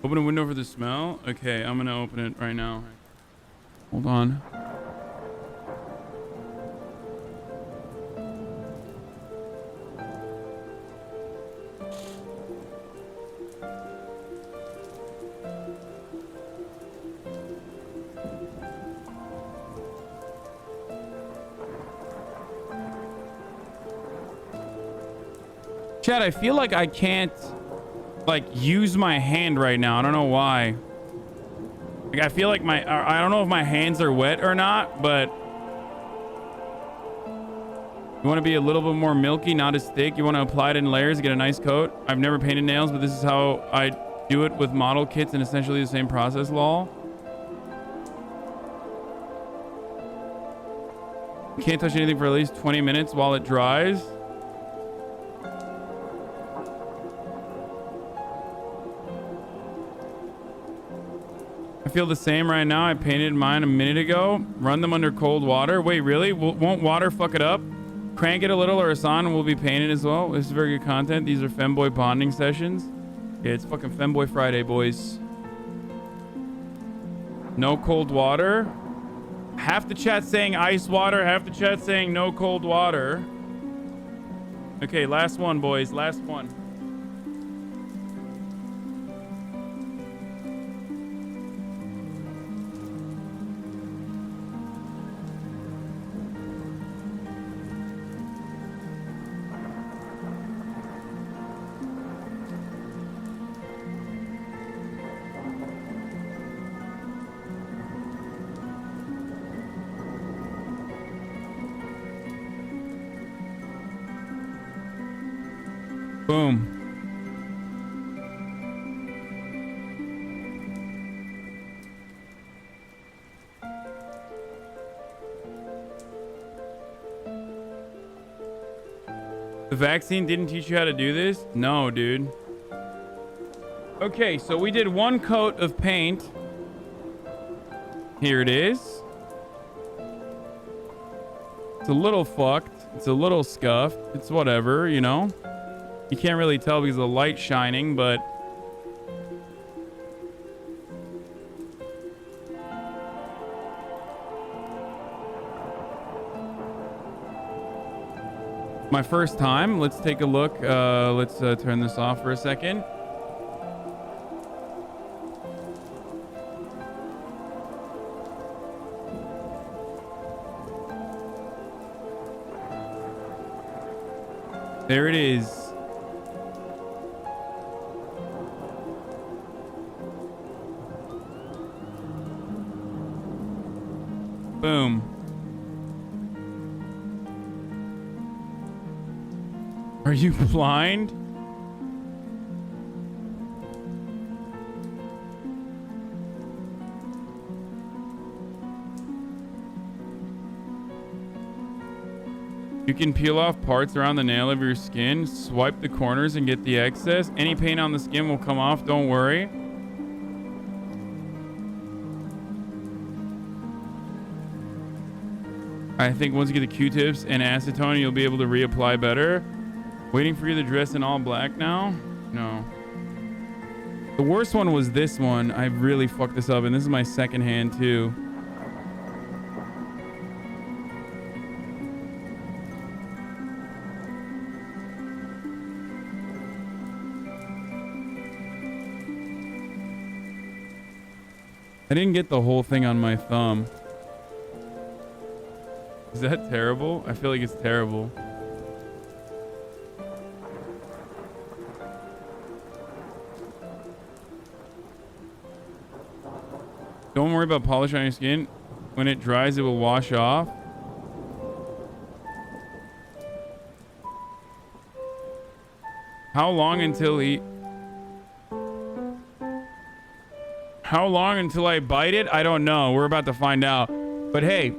Open a window for the smell. Okay, I'm gonna open it right now. Hold on. Chad, I feel like I can't like use my hand right now. I don't know why. Like I feel like I don't know if my hands are wet or not, but you want to be a little bit more milky, not as thick. You want to apply it in layers, get a nice coat. I've never painted nails, but this is how I do it with model kits and essentially the same process, lol. You can't touch anything for at least 20 minutes while it dries. I feel the same right now. I painted mine a minute ago. Run them under cold water. Wait, really? Won't water fuck it up? Crank it a little or Hassan will be painted as well. This is very good content. These are femboy bonding sessions. Yeah, it's fucking Femboy Friday, boys. No cold water. Half the chat saying ice water. Half the chat saying no cold water. Okay, last one, boys. Last one. Boom. The vaccine didn't teach you how to do this? No, dude. Okay, so we did one coat of paint. Here it is. It's a little fucked. It's a little scuffed. It's whatever, you know? You can't really tell because of the light shining, but my first time. Let's take a look. Let's turn this off for a second. There it is. Boom. Are you blind? You can peel off parts around the nail of your skin, swipe the corners and get the excess. Any paint on the skin will come off, don't worry. I think once you get the Q-tips and acetone, you'll be able to reapply better. Waiting for you to dress in all black now? No. The worst one was this one. I really fucked this up, and this is my second hand too. I didn't get the whole thing on my thumb. Is that terrible? I feel like it's terrible. Don't worry about polish on your skin. When it dries, it will wash off. How long until I bite it? I don't know. We're about to find out. But hey,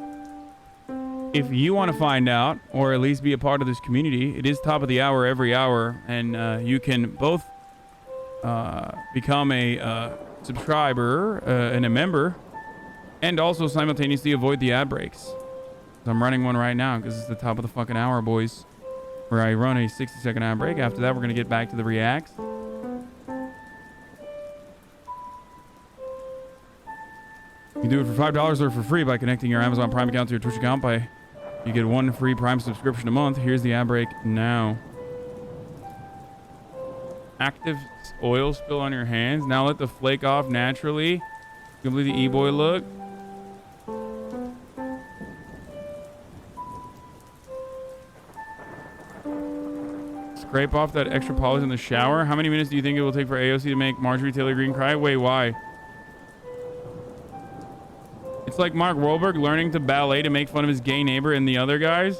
if you want to find out, or at least be a part of this community, it is top of the hour every hour, and you can both become a subscriber and a member, and also simultaneously avoid the ad breaks. So I'm running one right now because it's the top of the fucking hour, boys, where I run a 60-second ad break. After that, we're going to get back to the reacts. You do it for $5 or for free by connecting your Amazon Prime account to your Twitch account. You get 1 free Prime subscription a month. Here's the ad break now. Active oil spill on your hands. Now let the flake off naturally. Complete the e-boy look. Scrape off that extra polish in the shower. How many minutes do you think it will take for AOC to make Marjorie Taylor Greene cry? Wait, why? It's like Mark Wahlberg learning to ballet to make fun of his gay neighbor and the other guys.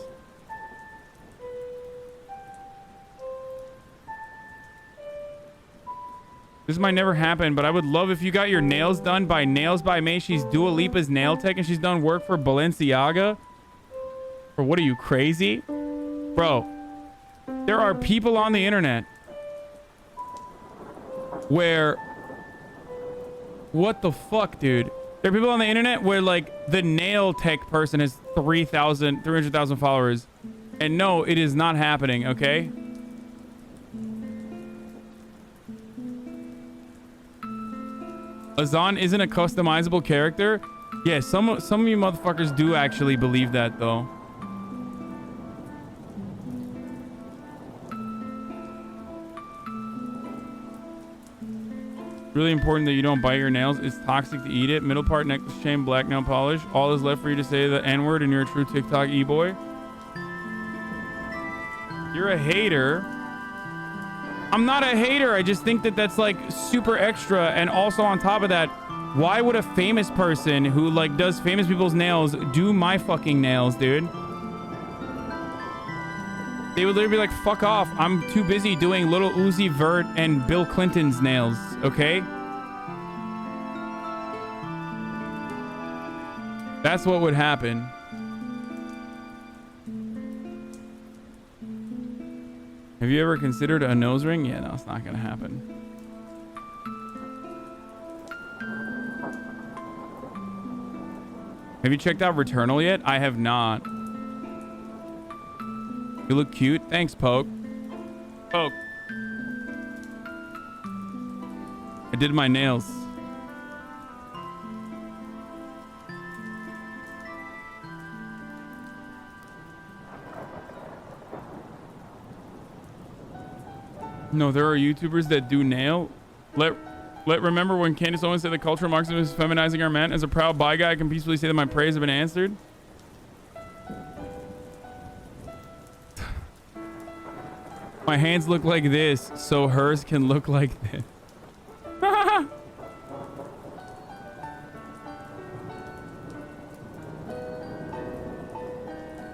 This might never happen, but I would love if you got your nails done by Nails by May. She's Dua Lipa's nail tech and she's done work for Balenciaga. Or what are you, crazy? Bro, there are people on the internet where... What the fuck, dude? There are people on the internet where, like, the nail tech person has 300,000 followers. And no, it is not happening, okay? Azan isn't a customizable character? Yeah, some of you motherfuckers do actually believe that, though. Really important that you don't bite your nails. It's toxic to eat it. Middle part, necklace chain, black nail polish. All is left for you to say the N-word and you're a true TikTok e-boy. You're a hater. I'm not a hater. I just think that that's like super extra. And also on top of that, why would a famous person who like does famous people's nails do my fucking nails, dude? They would literally be like, fuck off. I'm too busy doing Little Uzi Vert and Bill Clinton's nails, okay? That's what would happen. Have you ever considered a nose ring? Yeah, no, it's not gonna happen. Have you checked out Returnal yet? I have not. You look cute. Thanks, Poke. Poke. I did my nails. No, there are YouTubers that do nail. Remember when Candace Owens said the cultural Marxism is feminizing our men? As a proud bi guy, I can peacefully say that my prayers have been answered. My hands look like this, so hers can look like this.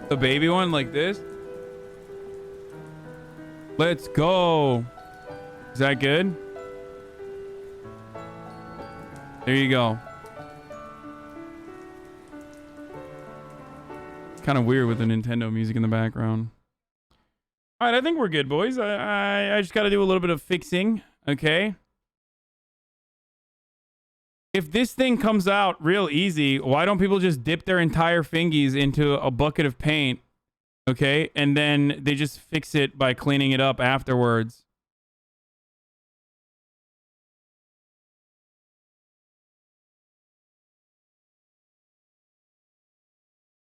The baby one like this. Let's go. Is that good? There you go. It's kind of weird with the Nintendo music in the background. All right, I think we're good, boys. I just got to do a little bit of fixing, okay? If this thing comes out real easy, why don't people just dip their entire fingies into a bucket of paint, okay? And then they just fix it by cleaning it up afterwards.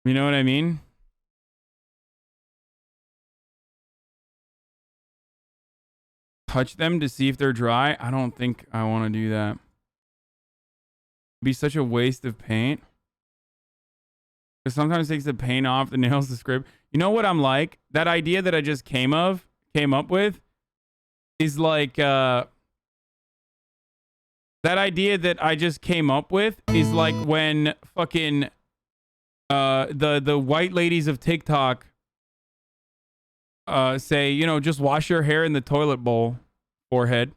You know what I mean? Touch them to see if they're dry. I don't think I want to do that. It'd be such a waste of paint. Because sometimes it takes the paint off the nails to scrape. You know what I'm like? That idea that I just came up with is like that idea that I just came up with is like when fucking the white ladies of TikTok say, you know, just wash your hair in the toilet bowl, forehead.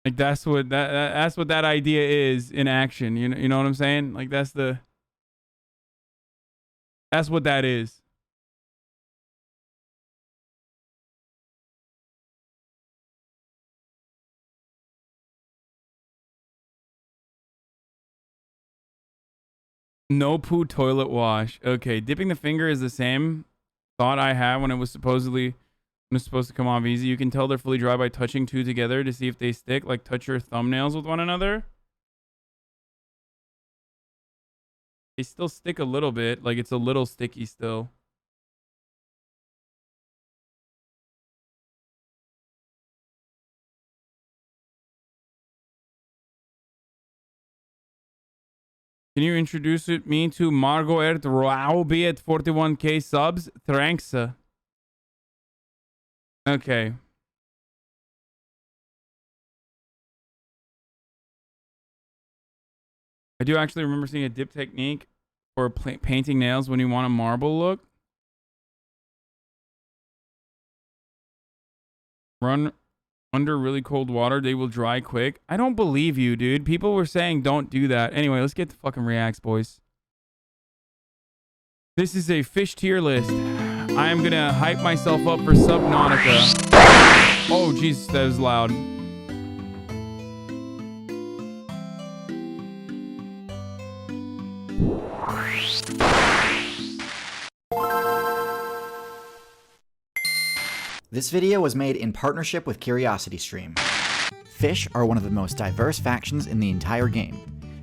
Like that's what that idea is in action. You know what I'm saying? Like that's what that is. No poo toilet wash. Okay, dipping the finger is the same thought I had when it was supposed to come off easy. You can tell they're fully dry by touching two together to see if they stick. Like touch your thumbnails with one another. They still stick a little bit. Like, it's a little sticky still. Can you introduce me to Margot Raubi at 41k subs? Thanks. Okay. I do actually remember seeing a dip technique for painting nails when you want a marble look. Run under really cold water, they will dry quick. I don't believe you, dude. People were saying don't do that. Anyway, let's get the fucking reacts, boys. This is a fish tier list. I am gonna hype myself up for Subnautica. Oh, Jesus, that was loud. This video was made in partnership with CuriosityStream. Fish are one of the most diverse factions in the entire game.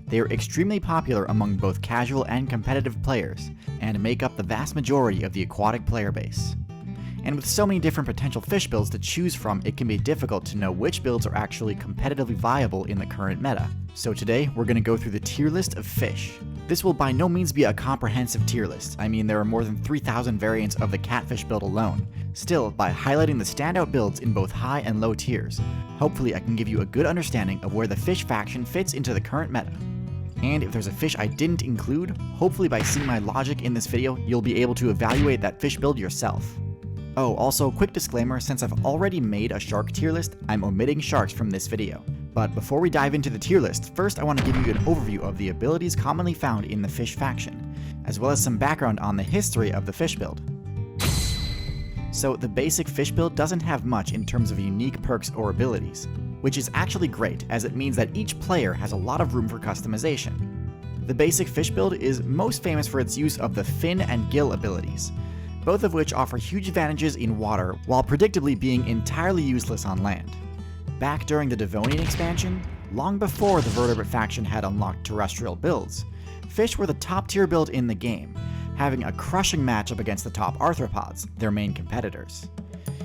They are extremely popular among both casual and competitive players, and make up the vast majority of the aquatic player base. And with so many different potential fish builds to choose from, it can be difficult to know which builds are actually competitively viable in the current meta. So today, we're going to go through the tier list of fish. This will by no means be a comprehensive tier list. I mean, there are more than 3,000 variants of the catfish build alone. Still, by highlighting the standout builds in both high and low tiers, hopefully I can give you a good understanding of where the fish faction fits into the current meta. And if there's a fish I didn't include, hopefully by seeing my logic in this video, you'll be able to evaluate that fish build yourself. Oh, also, quick disclaimer, since I've already made a shark tier list, I'm omitting sharks from this video. But before we dive into the tier list, first I want to give you an overview of the abilities commonly found in the fish faction, as well as some background on the history of the fish build. So the basic fish build doesn't have much in terms of unique perks or abilities, which is actually great as it means that each player has a lot of room for customization. The basic fish build is most famous for its use of the fin and gill abilities, both of which offer huge advantages in water while predictably being entirely useless on land. Back during the Devonian expansion, long before the vertebrate faction had unlocked terrestrial builds, fish were the top tier build in the game, having a crushing matchup against the top arthropods, their main competitors.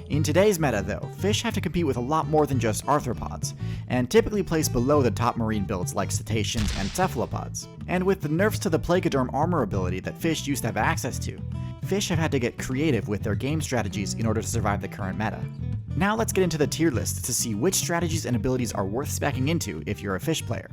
In today's meta though, fish have to compete with a lot more than just arthropods, and typically place below the top marine builds like cetaceans and cephalopods. And with the nerfs to the Placoderm armor ability that fish used to have access to, fish have had to get creative with their game strategies in order to survive the current meta. Now let's get into the tier list to see which strategies and abilities are worth speccing into if you're a fish player.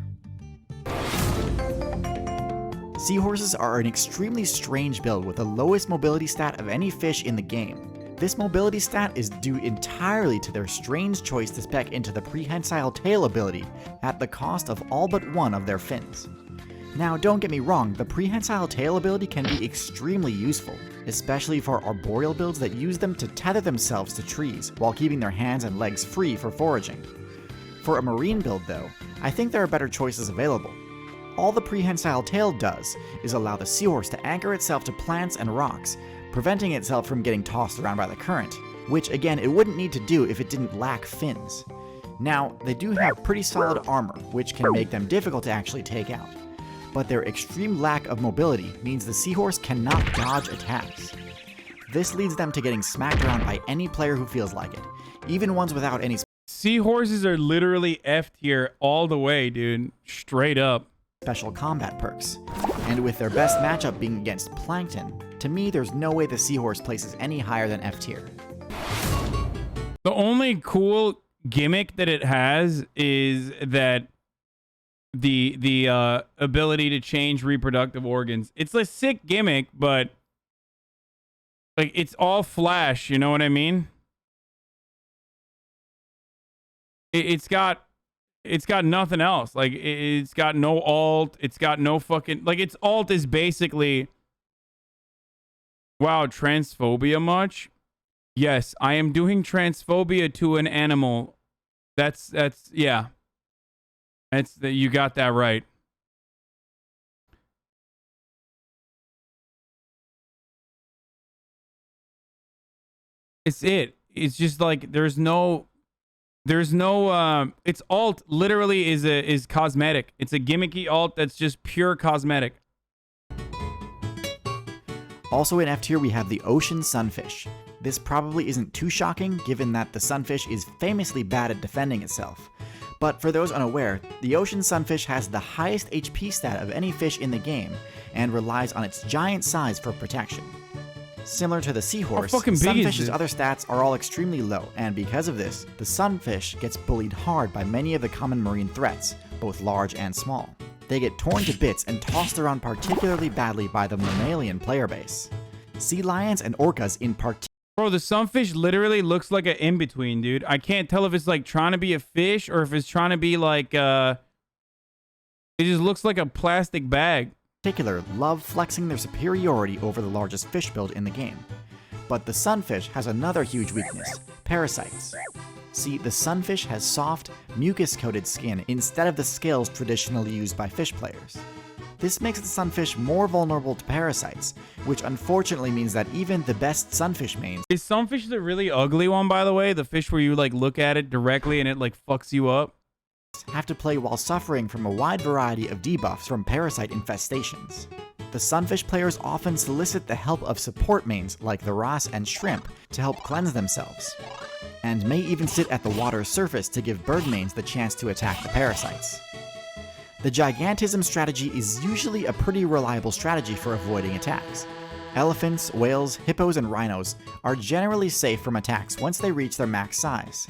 Seahorses are an extremely strange build with the lowest mobility stat of any fish in the game. This mobility stat is due entirely to their strange choice to spec into the prehensile tail ability at the cost of all but one of their fins. Now don't get me wrong, the prehensile tail ability can be extremely useful, especially for arboreal builds that use them to tether themselves to trees while keeping their hands and legs free for foraging. For a marine build though, I think there are better choices available. All the prehensile tail does is allow the seahorse to anchor itself to plants and rocks, preventing itself from getting tossed around by the current, which again it wouldn't need to do if it didn't lack fins. Now, they do have pretty solid armor, which can make them difficult to actually take out, but their extreme lack of mobility means the seahorse cannot dodge attacks. This leads them to getting smacked around by any player who feels like it, even ones without any seahorses are literally F tier all the way, dude. Straight up. Special combat perks. And with their best matchup being against plankton, to me there's no way the seahorse places any higher than F tier. The only cool gimmick that it has is that the ability to change reproductive organs. It's a sick gimmick, but like it's all flash, you know what I mean? It's got nothing else. Like it's got no alt, it's got no fucking, like its alt is basically, wow, transphobia much? Yes, I am doing transphobia to an animal. That's yeah. You got that right. It's just like there's no its alt literally is cosmetic. It's a gimmicky alt that's just pure cosmetic. Also in F tier, we have the ocean sunfish. This probably isn't too shocking, given that the sunfish is famously bad at defending itself. But for those unaware, the ocean sunfish has the highest HP stat of any fish in the game, and relies on its giant size for protection. Similar to the seahorse, sunfish's other stats are all extremely low, and because of this, the sunfish gets bullied hard by many of the common marine threats, both large and small. They get torn to bits and tossed around particularly badly by the mammalian player base. Sea lions and orcas in particular. Bro, the sunfish literally looks like an in-between, dude. I can't tell if it's like trying to be a fish or if it's trying to be like, it just looks like a plastic bag. Love flexing their superiority over the largest fish build in the game. But the sunfish has another huge weakness, parasites. See, the sunfish has soft, mucus-coated skin instead of the scales traditionally used by fish players. This makes the sunfish more vulnerable to parasites, which unfortunately means that even the best sunfish mains— Is sunfish the really ugly one, by the way? The fish where you like look at it directly and it like fucks you up? Have to play while suffering from a wide variety of debuffs from parasite infestations. The sunfish players often solicit the help of support mains like the wrasse and shrimp to help cleanse themselves, and may even sit at the water's surface to give bird mains the chance to attack the parasites. The gigantism strategy is usually a pretty reliable strategy for avoiding attacks. Elephants, whales, hippos, and rhinos are generally safe from attacks once they reach their max size.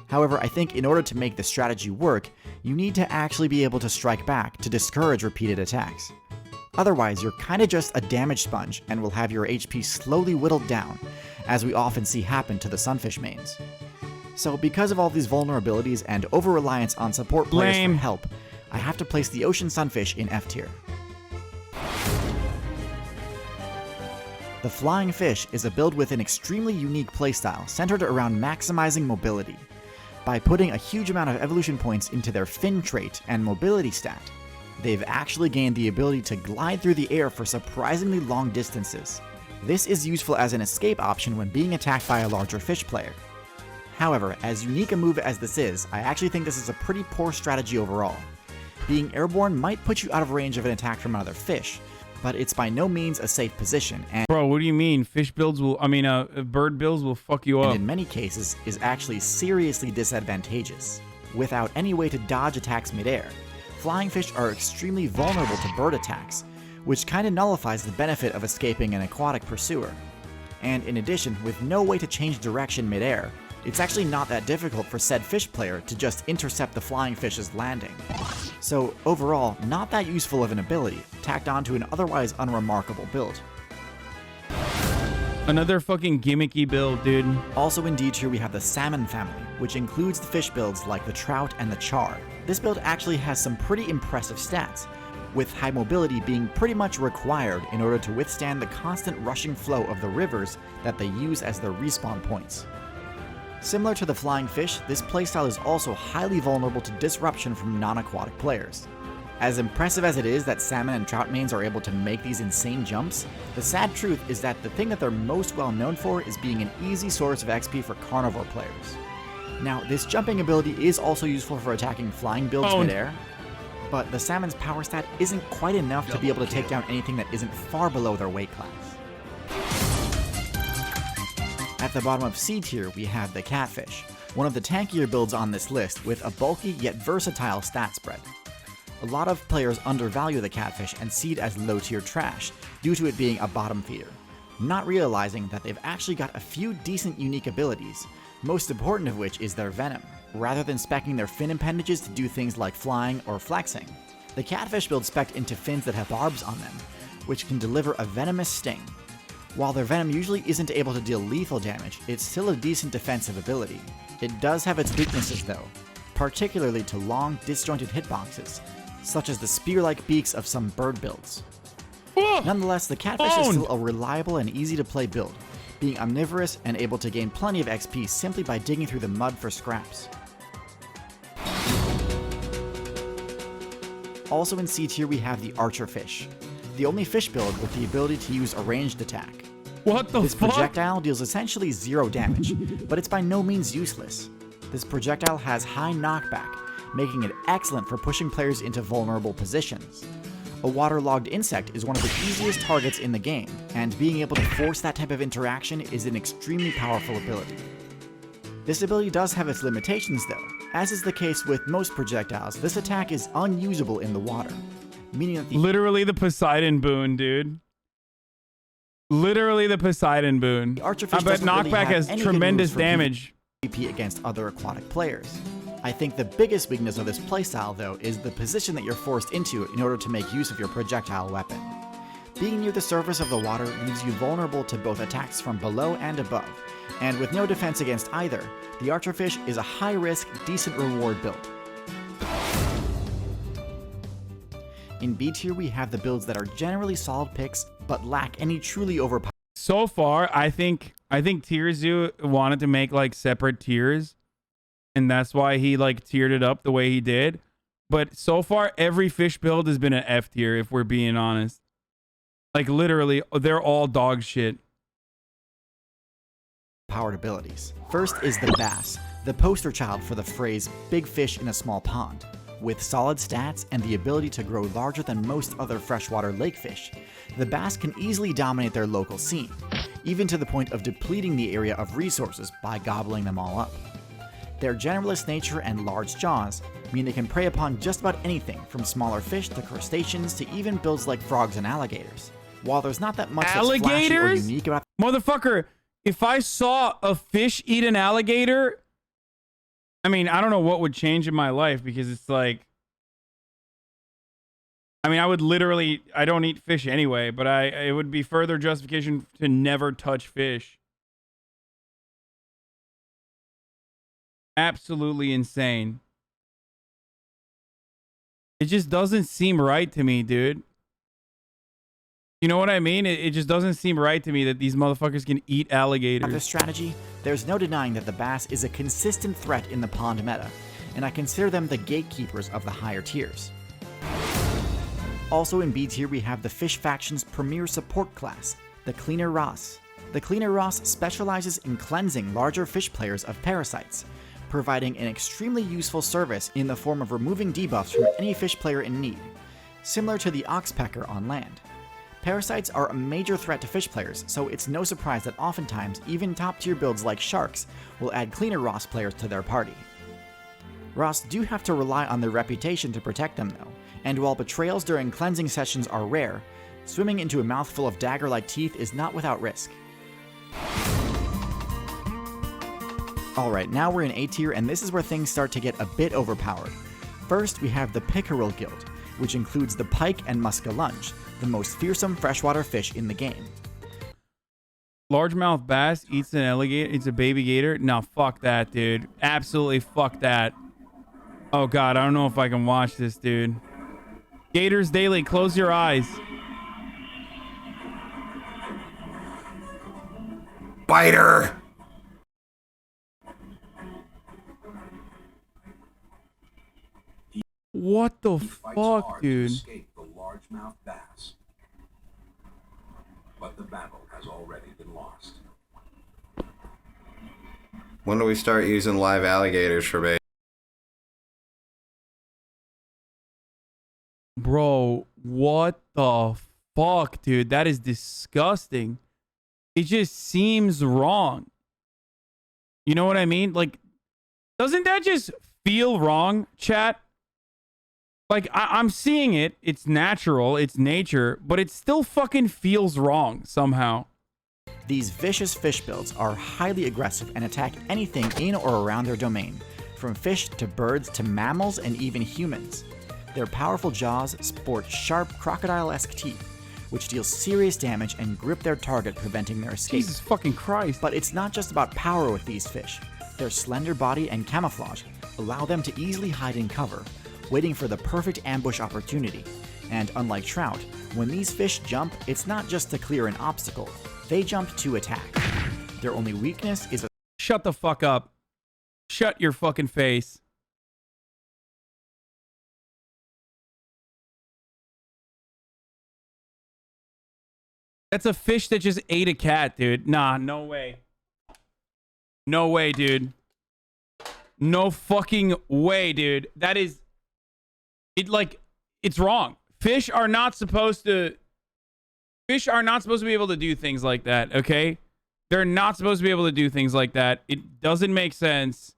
However, I think in order to make the strategy work, you need to actually be able to strike back to discourage repeated attacks. Otherwise, you're kinda just a damage sponge and will have your HP slowly whittled down, as we often see happen to the sunfish mains. So because of all these vulnerabilities and over-reliance on support players for help, I have to place the ocean sunfish in F tier. The flying fish is a build with an extremely unique playstyle centered around maximizing mobility. By putting a huge amount of evolution points into their fin trait and mobility stat, they've actually gained the ability to glide through the air for surprisingly long distances. This is useful as an escape option when being attacked by a larger fish player. However, as unique a move as this is, I actually think this is a pretty poor strategy overall. Being airborne might put you out of range of an attack from another fish, but it's by no means a safe position, and— Bro, what do you mean? Fish builds will, bird builds will fuck you up. And in many cases is actually seriously disadvantageous. Without any way to dodge attacks midair, flying fish are extremely vulnerable to bird attacks, which kinda nullifies the benefit of escaping an aquatic pursuer. And in addition, with no way to change direction midair, it's actually not that difficult for said fish player to just intercept the flying fish's landing. So overall, not that useful of an ability, tacked onto an otherwise unremarkable build. Another fucking gimmicky build, dude. Also in D tier we have the salmon family, which includes the fish builds like the trout and the char. This build actually has some pretty impressive stats, with high mobility being pretty much required in order to withstand the constant rushing flow of the rivers that they use as their respawn points. Similar to the flying fish, this playstyle is also highly vulnerable to disruption from non-aquatic players. As impressive as it is that salmon and trout mains are able to make these insane jumps, the sad truth is that the thing that they're most well known for is being an easy source of XP for carnivore players. Now, this jumping ability is also useful for attacking flying builds midair, but the salmon's power stat isn't quite enough to be able to take down anything that isn't far below their weight class. At the bottom of C tier, we have the catfish, one of the tankier builds on this list with a bulky yet versatile stat spread. A lot of players undervalue the catfish and see it as low tier trash due to it being a bottom feeder, not realizing that they've actually got a few decent unique abilities, most important of which is their venom. Rather than speccing their fin appendages to do things like flying or flexing, the catfish build specced into fins that have barbs on them, which can deliver a venomous sting. While their venom usually isn't able to deal lethal damage, it's still a decent defensive ability. It does have its weaknesses though, particularly to long, disjointed hitboxes, such as the spear-like beaks of some bird builds. Nonetheless, the catfish is still a reliable and easy to play build, being omnivorous and able to gain plenty of XP simply by digging through the mud for scraps. Also in C tier we have the archer fish, the only fish build with the ability to use a ranged attack. What the This fuck? projectile deals essentially 0 damage, but it's by no means useless. This projectile has high knockback, making it excellent for pushing players into vulnerable positions. A waterlogged insect is one of the easiest targets in the game, and being able to force that type of interaction is an extremely powerful ability. This ability does have its limitations though. As is the case with most projectiles, this attack is unusable in the water, meaning that literally the Poseidon boon, dude. Literally the Poseidon boon. the Archerfish But doesn't really knockback have has any good tremendous moves for damage. PvP against other aquatic players. I think the biggest weakness of this playstyle though is the position that you're forced into in order to make use of your projectile weapon. Being near the surface of the water leaves you vulnerable to both attacks from below and above, and with no defense against either, the Archerfish is a high-risk, decent reward build. In B tier, we have the builds that are generally solid picks, but lack any truly overpowered. So far, I think Tier Zoo wanted to make like separate tiers, and that's why he like tiered it up the way he did. But so far, every fish build has been an F tier, if we're being honest. Like literally, they're all dog shit. Powered abilities. First is the bass, the poster child for the phrase big fish in a small pond. With solid stats and the ability to grow larger than most other freshwater lake fish, the bass can easily dominate their local scene, even to the point of depleting the area of resources by gobbling them all up. Their generalist nature and large jaws mean they can prey upon just about anything from smaller fish to crustaceans to even builds like frogs and alligators. While there's not that much that's flashy or unique about Motherfucker, if I saw a fish eat an alligator, I mean, I don't know what would change in my life, because it's like, I mean, I would literally, I don't eat fish anyway, but it would be further justification to never touch fish. Absolutely insane. It just doesn't seem right to me, dude. You know what I mean? It just doesn't seem right to me that these motherfuckers can eat alligators. this strategy, there's no denying that the bass is a consistent threat in the pond meta, and I consider them the gatekeepers of the higher tiers. Also in B tier, we have the fish faction's premier support class, the Cleaner Ross. The Cleaner Ross specializes in cleansing larger fish players of parasites, providing an extremely useful service in the form of removing debuffs from any fish player in need, similar to the Oxpecker on land. Parasites are a major threat to fish players, so it's no surprise that oftentimes even top tier builds like Sharks will add Cleaner Ross players to their party. Ross do have to rely on their reputation to protect them though, and while betrayals during cleansing sessions are rare, swimming into a mouthful of dagger-like teeth is not without risk. Alright, now we're in A tier, and this is where things start to get a bit overpowered. First, we have the Pickerel Guild, which includes the pike and muskellunge, the most fearsome freshwater fish in the game. Largemouth bass eats an alligator, eats a baby gator? No, fuck that, dude. Absolutely fuck that. Oh god, I don't know if I can watch this, dude. Gators Daily, close your eyes. Biter! What the fuck, dude? Escape the largemouth bass. But the battle has already been lost. When do we start using live alligators for bait? Bro, what the fuck, dude? That is disgusting. It just seems wrong. You know what I mean? Like, doesn't that just feel wrong, chat? Like, I'm seeing it. It's natural. It's nature. But it still fucking feels wrong somehow. These vicious fish builds are highly aggressive and attack anything in or around their domain, from fish to birds to mammals and even humans. Their powerful jaws sport sharp crocodile-esque teeth, which deal serious damage and grip their target, preventing their escape. Jesus fucking Christ. But it's not just about power with these fish. Their slender body and camouflage allow them to easily hide in cover, waiting for the perfect ambush opportunity. And unlike trout, when these fish jump, it's not just to clear an obstacle. They jump to attack. Their only weakness is a... Shut the fuck up. Shut your fucking face. That's a fish that just ate a cat, dude. Nah, no way. No way, dude. No fucking way, dude. That is... It, like... It's wrong. Fish are not supposed to be able to do things like that, okay? They're not supposed to be able to do things like that. It doesn't make sense.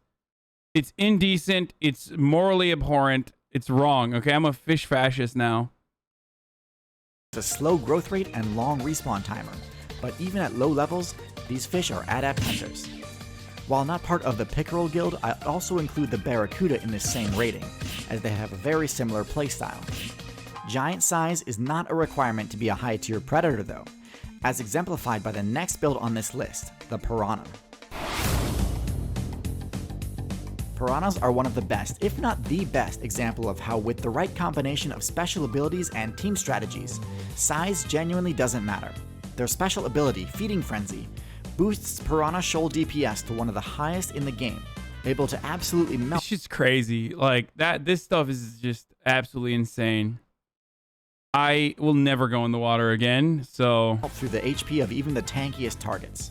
It's indecent. It's morally abhorrent. It's wrong, okay? I'm a fish fascist now. A slow growth rate and long respawn timer, but even at low levels, these fish are adept hunters. While not part of the Pickerel Guild, I also include the Barracuda in this same rating, as they have a very similar playstyle. Giant size is not a requirement to be a high-tier predator though, as exemplified by the next build on this list, the Piranha. Piranhas are one of the best, if not the best, example of how with the right combination of special abilities and team strategies, size genuinely doesn't matter. Their special ability, Feeding Frenzy, boosts Piranha Shoal DPS to one of the highest in the game, able to absolutely melt. This shit's crazy. Like that. This stuff is just absolutely insane. I will never go in the water again. So through the HP of even the tankiest targets.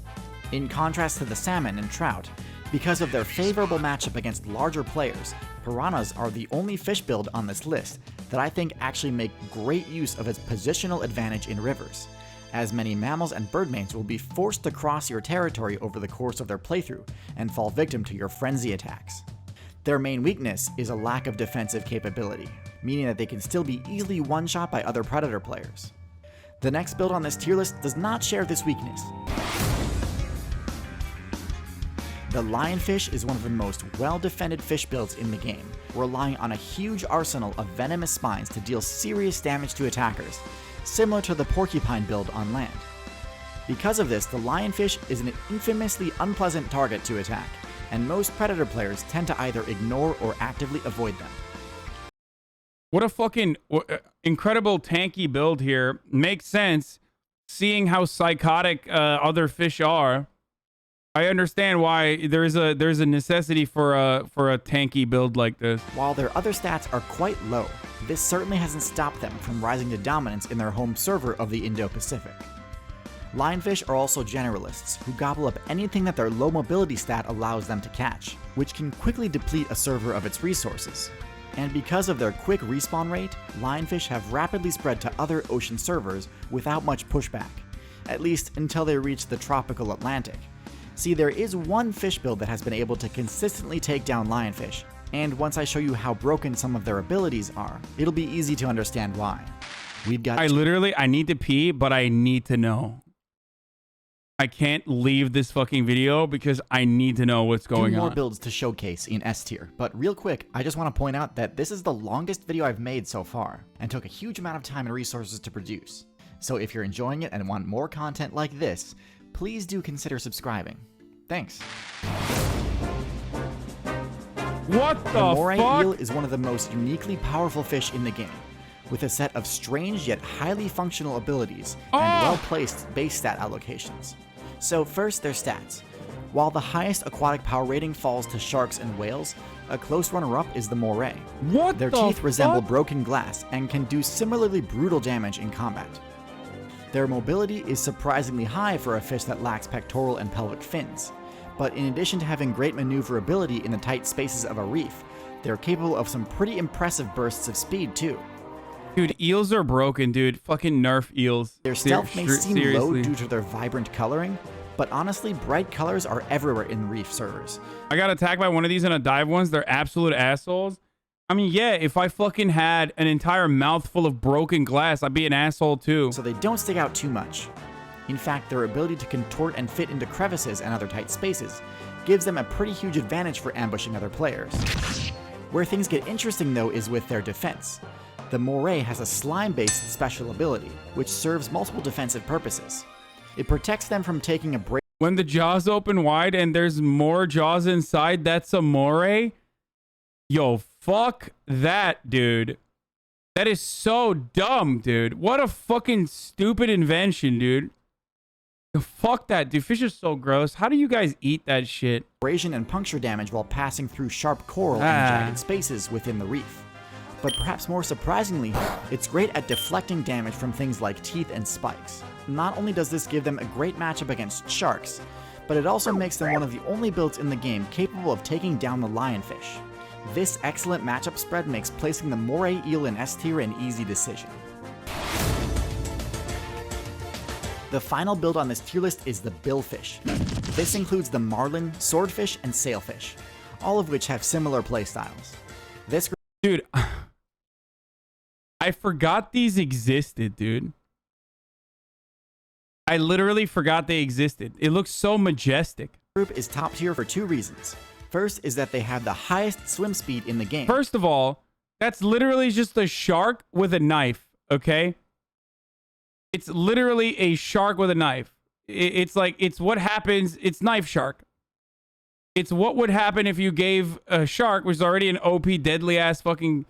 In contrast to the salmon and trout, because of their favorable matchup against larger players, piranhas are the only fish build on this list that I think actually make great use of its positional advantage in rivers, as many mammals and birdmates will be forced to cross your territory over the course of their playthrough and fall victim to your frenzy attacks. Their main weakness is a lack of defensive capability, meaning that they can still be easily one-shot by other predator players. The next build on this tier list does not share this weakness. The lionfish is one of the most well-defended fish builds in the game, relying on a huge arsenal of venomous spines to deal serious damage to attackers, similar to the porcupine build on land. Because of this, the lionfish is an infamously unpleasant target to attack, and most predator players tend to either ignore or actively avoid them. what a fucking incredible tanky build here. Makes sense, seeing how psychotic other fish are. I understand why there's a necessity for a tanky build like this. While their other stats are quite low, this certainly hasn't stopped them from rising to dominance in their home server of the Indo-Pacific. Lionfish are also generalists who gobble up anything that their low mobility stat allows them to catch, which can quickly deplete a server of its resources. And because of their quick respawn rate, lionfish have rapidly spread to other ocean servers without much pushback, at least until they reach the tropical Atlantic. See, there is one fish build that has been able to consistently take down lionfish, and once I show you how broken some of their abilities are, it'll be easy to understand why. We've got I need to pee, but I need to know. I can't leave this fucking video because I need to know what's going two more on. builds to showcase in S tier, but real quick, I just want to point out that this is the longest video I've made so far, and took a huge amount of time and resources to produce. So if you're enjoying it and want more content like this, please do consider subscribing. Thanks. What the moray fuck? eel is one of the most uniquely powerful fish in the game, with a set of strange yet highly functional abilities and well-placed base stat allocations. So first, their stats. While the highest aquatic power rating falls to sharks and whales, a close runner-up is the moray. What Their the teeth resemble fuck? broken glass and can do similarly brutal damage in combat. Their mobility is surprisingly high for a fish that lacks pectoral and pelvic fins, but in addition to having great maneuverability in the tight spaces of a reef, they're capable of some pretty impressive bursts of speed too. Dude, eels are broken, dude. Fucking nerf eels. Their stealth may seem low Seriously. due to their vibrant coloring, but honestly, bright colors are everywhere in reef servers. I got attacked by one of these in a dive once. They're absolute assholes. I mean, yeah, if I fucking had an entire mouthful of broken glass, I'd be an asshole too. So they don't stick out too much. In fact, their ability to contort and fit into crevices and other tight spaces gives them a pretty huge advantage for ambushing other players. Where things get interesting though is with their defense. The moray has a slime-based special ability, which serves multiple defensive purposes. It protects them from taking a break. When the jaws open wide and there's more jaws inside, that's a moray? Yo, fuck that, dude. That is so dumb, dude. What a fucking stupid invention, dude. Fuck that, dude. Fish are so gross. How do you guys eat that shit? Abrasion and puncture damage while passing through sharp coral and jagged spaces within the reef. But perhaps more surprisingly, it's great at deflecting damage from things like teeth and spikes. Not only does this give them a great matchup against sharks, but it also makes them one of the only builds in the game capable of taking down the lionfish. This excellent matchup spread makes placing the moray eel in S tier an easy decision. The final build on this tier list is the billfish. This includes the marlin, swordfish, and sailfish, all of which have similar playstyles. This Dude, I forgot these existed, dude. I literally forgot they existed. It looks so majestic. group is top tier for two reasons. First is that they have the highest swim speed in the game. First of all, that's literally just a shark with a knife, okay? It's literally a shark with a knife. It's like, it's what happens. It's knife shark. It's what would happen if you gave a shark, which is already an OP deadly ass fucking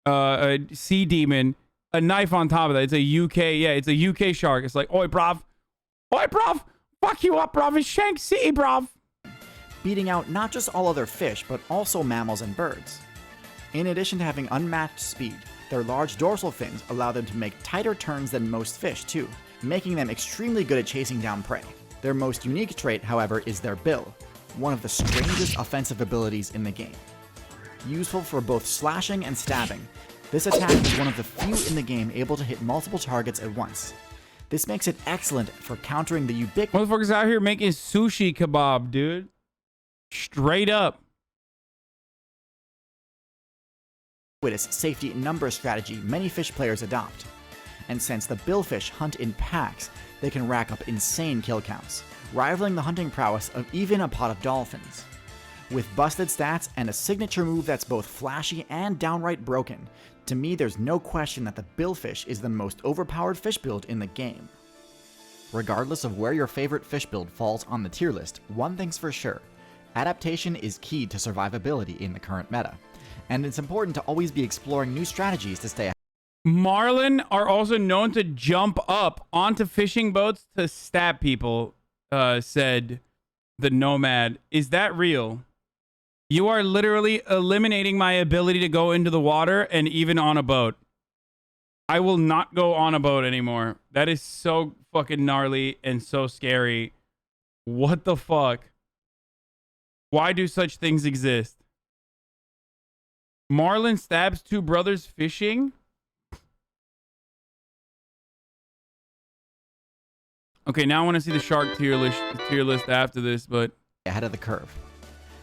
a sea demon, a knife on top of that. It's a UK, yeah, it's a UK shark. It's like, oi, bruv. Oi, bruv. Fuck you up, bruv. It's Shank City, bruv. Beating out not just all other fish, but also mammals and birds. In addition to having unmatched speed, their large dorsal fins allow them to make tighter turns than most fish too, making them extremely good at chasing down prey. Their most unique trait, however, is their bill, one of the strangest offensive abilities in the game. Useful for both slashing and stabbing, this attack is one of the few in the game able to hit multiple targets at once. This makes it excellent for countering the ubiquitous Motherfuckers out here making sushi kebab, dude. Straight up. safety number strategy many fish players adopt. And since the billfish hunt in packs, they can rack up insane kill counts, rivaling the hunting prowess of even a pot of dolphins. With busted stats and a signature move that's both flashy and downright broken, to me there's no question that the billfish is the most overpowered fish build in the game. Regardless of where your favorite fish build falls on the tier list, one thing's for sure: adaptation is key to survivability in the current meta, and it's important to always be exploring new strategies to stay ahead. Marlin are also known to jump up onto fishing boats to stab people, said the Nomad. Is that real? You are literally eliminating my ability to go into the water and even on a boat. I will not go on a boat anymore. That is so fucking gnarly and so scary. What the fuck? Why do such things exist? Marlin stabs two brothers fishing? Okay, now I want to see the shark tier list after this, but Ahead of the curve.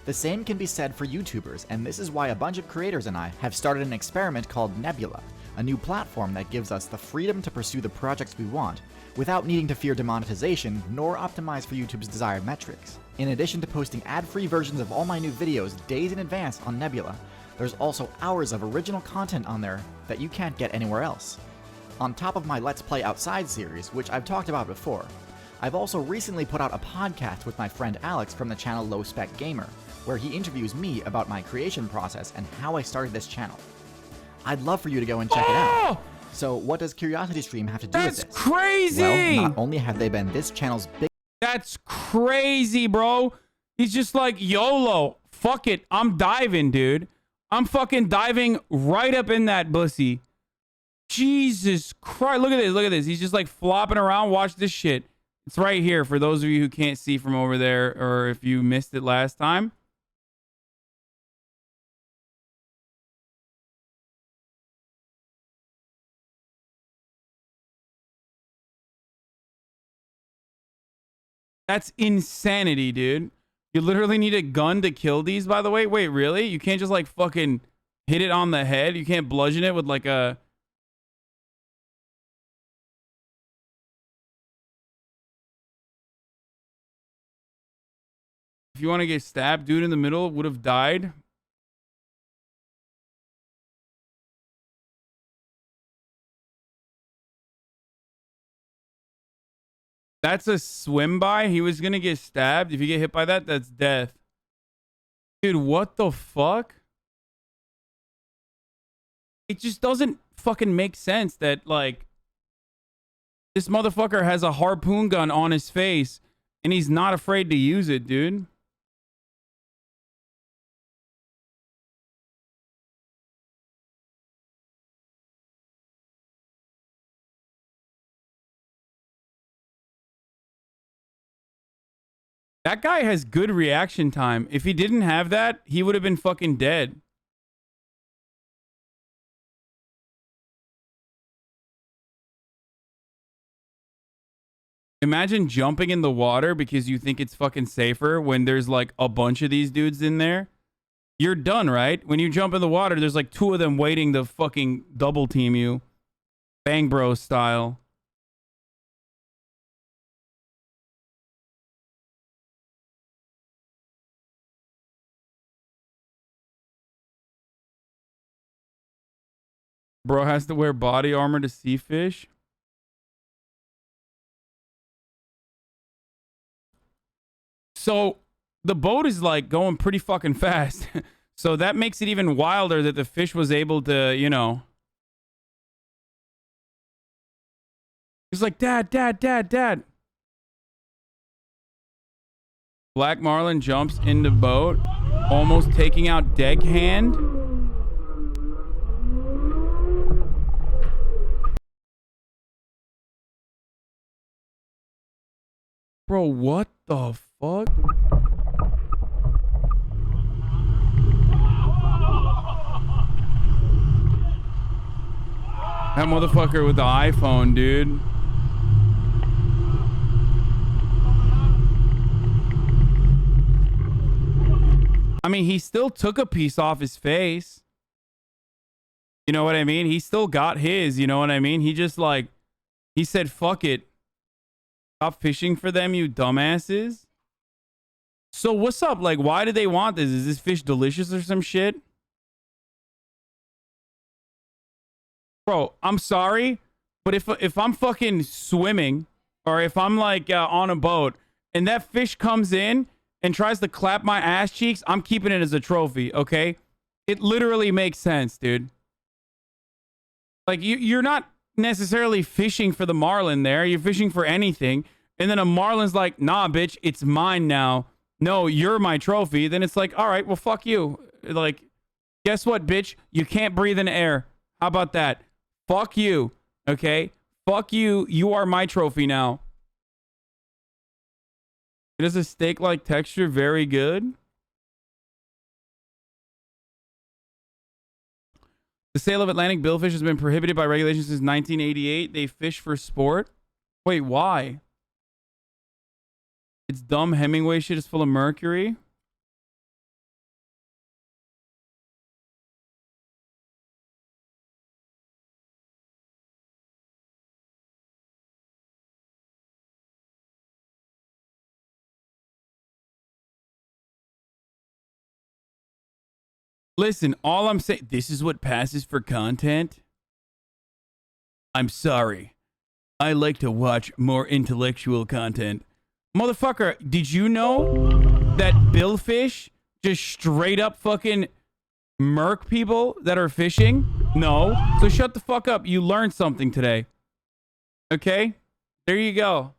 The same can be said for YouTubers, and this is why a bunch of creators and I have started an experiment called Nebula, a new platform that gives us the freedom to pursue the projects we want without needing to fear demonetization nor optimize for YouTube's desired metrics. In addition to posting ad-free versions of all my new videos days in advance on Nebula, there's also hours of original content on there that you can't get anywhere else. On top of my Let's Play Outside series, which I've talked about before, I've also recently put out a podcast with my friend Alex from the channel Low Spec Gamer, where he interviews me about my creation process and how I started this channel. I'd love for you to go and check it out. So what does CuriosityStream have to do with this? that's crazy! Well, not only have they been this channel's big That's crazy, bro. He's just like, YOLO. Fuck it. I'm diving, dude. I'm fucking diving right up in that pussy. Jesus Christ. Look at this. Look at this. He's just like flopping around. Watch this shit. It's right here for those of you who can't see from over there, or if you missed it last time. That's insanity, dude. You literally need a gun to kill these, by the way. Wait, really? You can't just like fucking hit it on the head? You can't bludgeon it with like a... If you want to get stabbed, dude in the middle would have died. That's a swim by. He was going to get stabbed. If you get hit by that, that's death. Dude, what the fuck? It just doesn't fucking make sense that, like, this motherfucker has a harpoon gun on his face and he's not afraid to use it, dude. That guy has good reaction time. If he didn't have that, he would have been fucking dead. Imagine jumping in the water because you think it's fucking safer when there's like a bunch of these dudes in there. You're done, right? When you jump in the water, there's like 2 of them waiting to fucking double team you. Bang Bros style. Bro has to wear body armor to see fish. So the boat is like going pretty fucking fast. So that makes it even wilder that the fish was able to, you know. He's like, Dad, Dad, Dad, Dad. Black Marlin jumps in the boat, almost taking out Deckhand. Bro, what the fuck? That motherfucker with the iPhone, dude. I mean, he still took a piece off his face. You know what I mean? He still got his, you know what I mean? He just like, he said, fuck it. Stop fishing for them, you dumbasses. So what's up? Like, why do they want this? Is this fish delicious or some shit? Bro, I'm sorry, but if I'm fucking swimming or if I'm like on a boat and that fish comes in and tries to clap my ass cheeks, I'm keeping it as a trophy, okay? It literally makes sense, dude. Like, you're not necessarily fishing for the marlin there. You're fishing for anything. And then a marlin's like, nah, bitch, it's mine now. No, you're my trophy. Then it's like, all right, well, fuck you. Like, guess what, bitch? You can't breathe in air. How about that? Fuck you, okay? Fuck you. You are my trophy now. It has a steak-like texture. Very good. The sale of Atlantic billfish has been prohibited by regulations since 1988. They fish for sport. Wait, why? It's dumb. Hemingway shit is full of mercury. Listen, all I'm saying, this is what passes for content. I'm sorry. I like to watch more intellectual content. Motherfucker, did you know that billfish just straight up fucking murk people that are fishing? No. So shut the fuck up. You learned something today. Okay? There you go.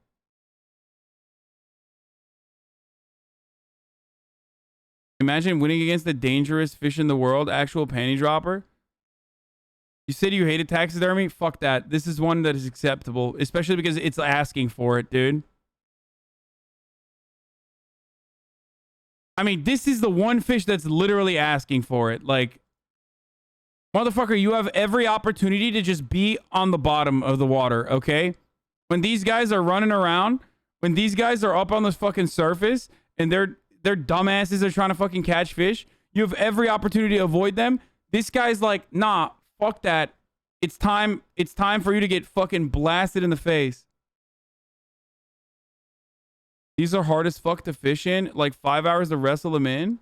Imagine winning against the dangerous fish in the world, actual panty dropper. You said you hated taxidermy? Fuck that. This is one that is acceptable, especially because it's asking for it, dude. I mean, this is the one fish that's literally asking for it. Like, motherfucker, you have every opportunity to just be on the bottom of the water, okay? When these guys are running around, when these guys are up on the fucking surface and they're dumbasses are trying to fucking catch fish, you have every opportunity to avoid them. This guy's like, nah, fuck that. It's time for you to get fucking blasted in the face. These are hard as fuck to fish in. Like 5 hours to wrestle them in.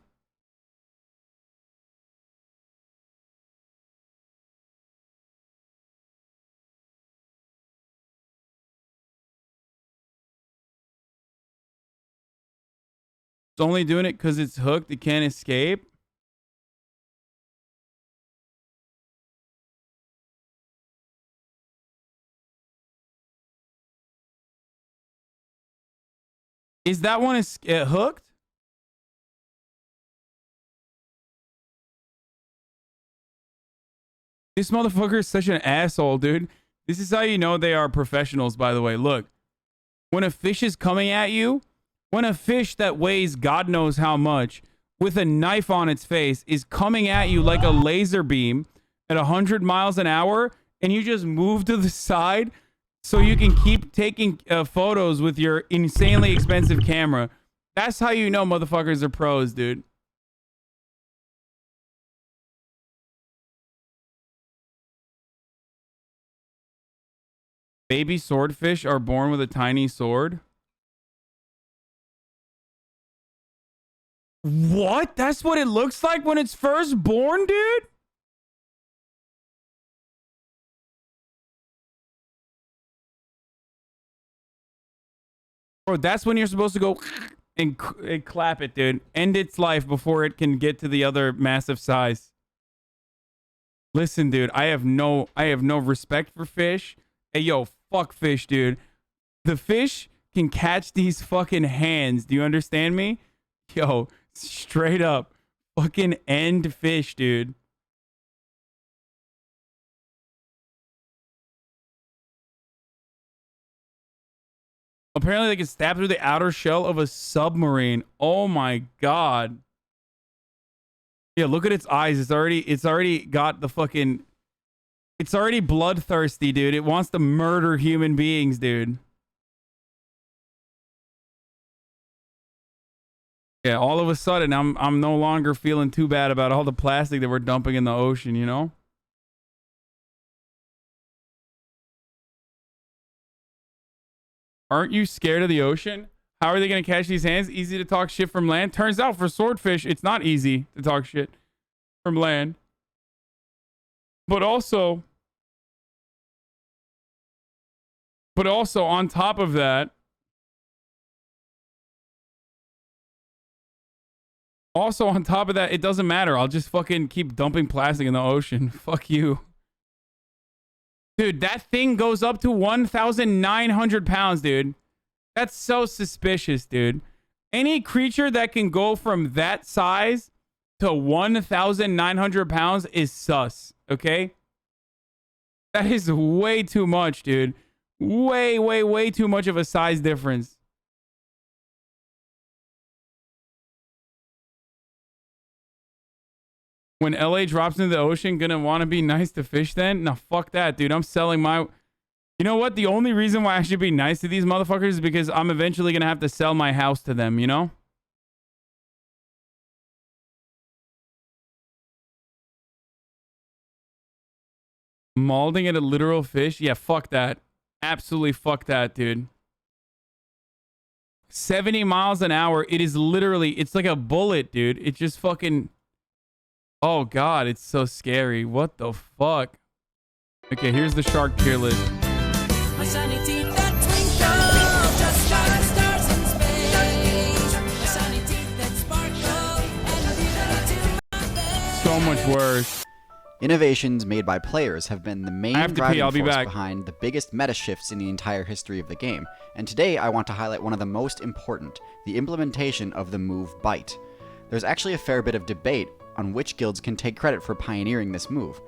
It's only doing it because it's hooked. It can't escape. Is that one hooked? This motherfucker is such an asshole, dude. This is how you know they are professionals, by the way. Look, when a fish is coming at you, when a fish that weighs God knows how much with a knife on its face is coming at you like a laser beam at 100 miles an hour, and you just move to the side so you can keep taking photos with your insanely expensive camera. That's how you know motherfuckers are pros, dude. Baby swordfish are born with a tiny sword. What? That's what it looks like when it's first born, dude? Bro, that's when you're supposed to go and clap it, dude. End its life before it can get to the other massive size. Listen, dude, I have no respect for fish. Hey, yo, fuck fish, dude. The fish can catch these fucking hands. Do you understand me? Yo, straight up. Fucking end fish, dude. Apparently they can stab through the outer shell of a submarine. Oh my god. Yeah, look at its eyes. It's already got the fucking... It's already bloodthirsty, dude. It wants to murder human beings, dude. Yeah, all of a sudden, I'm no longer feeling too bad about all the plastic that we're dumping in the ocean, you know? Aren't you scared of the ocean? How are they going to catch these hands? Easy to talk shit from land? Turns out for swordfish, it's not easy to talk shit from land. But also on top of that, it doesn't matter. I'll just fucking keep dumping plastic in the ocean. Fuck you. Dude, that thing goes up to 1,900 pounds, dude. That's so suspicious, dude. Any creature that can go from that size to 1,900 pounds is sus, okay? That is way too much, dude. Way, way, way too much of a size difference. When LA drops into the ocean, gonna want to be nice to fish then? No, fuck that, dude. I'm selling my... You know what? The only reason why I should be nice to these motherfuckers is because I'm eventually gonna have to sell my house to them, you know? Mauling at a literal fish? Yeah, fuck that. Absolutely fuck that, dude. 70 miles an hour. It is literally... It's like a bullet, dude. It just fucking... Oh, God, it's so scary. What the fuck? Okay, here's the shark tier list. My sunny teeth that twinkle, just like stars in space. My sunny teeth that sparkle, and beauty to my face. So much worse. Innovations made by players have been the main driving I'll be force back. behind the biggest meta shifts in the entire history of the game. And today I want to highlight one of the most important, the implementation of the move Bite. There's actually a fair bit of debate on which guilds can take credit for pioneering this move.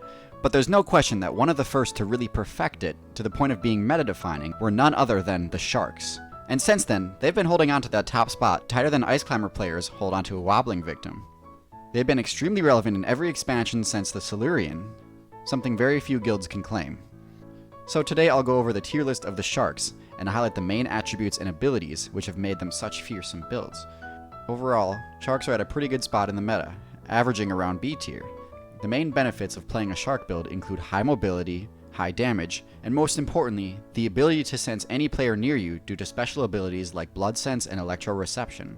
But there's no question that one of the first to really perfect it, to the point of being meta-defining, were none other than the Sharks. And since then, they've been holding on to that top spot tighter than Ice Climber players hold onto a wobbling victim. They've been extremely relevant in every expansion since the Silurian, something very few guilds can claim. So today I'll go over the tier list of the Sharks, and highlight the main attributes and abilities which have made them such fearsome builds. Overall, Sharks are at a pretty good spot in the meta, averaging around B tier. The main benefits of playing a Shark build include high mobility, high damage, and most importantly, the ability to sense any player near you due to special abilities like Blood Sense and Electroreception.